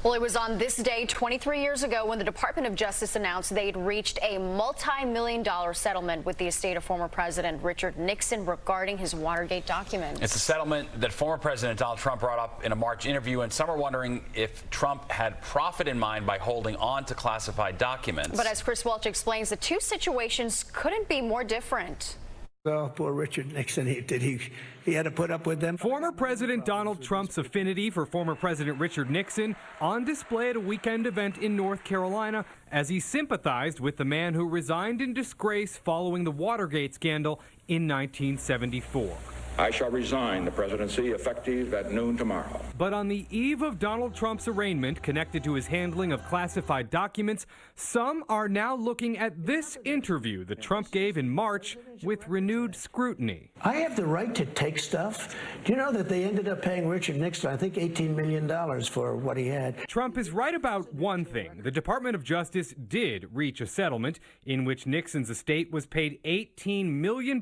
Well, it was on this day 23 years ago when the Department of Justice announced they'd reached a multi-million-dollar settlement with the estate of former President Richard Nixon regarding his Watergate documents. It's a settlement that former President Donald Trump brought up in a March interview, and some are wondering if Trump had profit in mind by holding on to classified documents. But as Chris Welch explains, the two situations couldn't be more different. Well, poor Richard Nixon, he had to put up with them. Former President Donald Trump's affinity for former President Richard Nixon on display at a weekend event in North Carolina as he sympathized with the man who resigned in disgrace following the Watergate scandal in 1974. I shall resign the presidency effective at noon tomorrow. But on the eve of Donald Trump's arraignment connected to his handling of classified documents, some are now looking at this interview that Trump gave in March with renewed scrutiny. I have the right to take stuff. Do you know that they ended up paying Richard Nixon, I think, $18 million for what he had? Trump is right about one thing. The Department of Justice did reach a settlement in which Nixon's estate was paid $18 million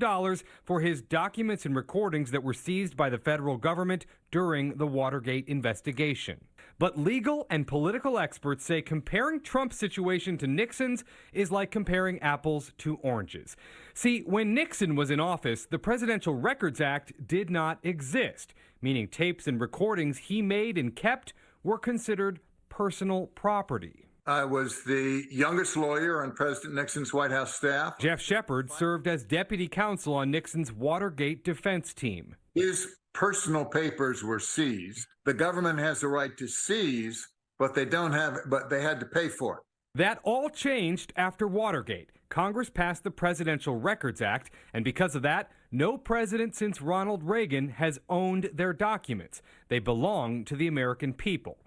for his documents and recordings that were seized by the federal government during the Watergate investigation. But legal and political experts say comparing Trump's situation to Nixon's is like comparing apples to oranges. See, when Nixon was in office, the Presidential Records Act did not exist, meaning tapes and recordings he made and kept were considered personal property. I was the youngest lawyer on President Nixon's White House staff. Jeff Shepard served as deputy counsel on Nixon's Watergate defense team. His personal papers were seized. The government has the right to seize, but they had to pay for it. That all changed after Watergate. Congress passed the Presidential Records Act, and because of that, no president since Ronald Reagan has owned their documents. They belong to the American people.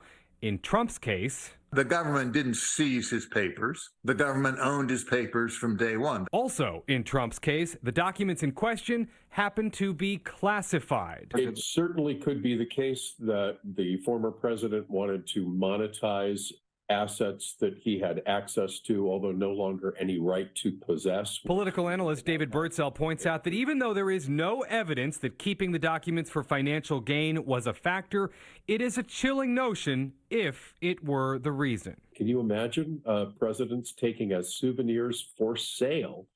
In Trump's case, the government didn't seize his papers. The government owned his papers from day one. Also, in Trump's case, the documents in question happened to be classified. It certainly could be the case that the former president wanted to monetize assets that he had access to, although no longer any right to possess. Political analyst David Birdsell points out that even though there is no evidence that keeping the documents for financial gain was a factor, it is a chilling notion if it were the reason. Can you imagine presidents taking as souvenirs for sale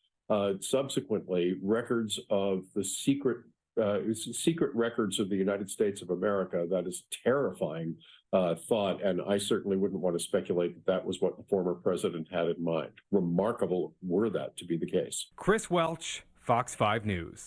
subsequently records of the secret records of the United States of America? That is terrifying thought, and I certainly wouldn't want to speculate that that was what the former president had in mind. Remarkable were that to be the case. Chris Welch, Fox 5 News.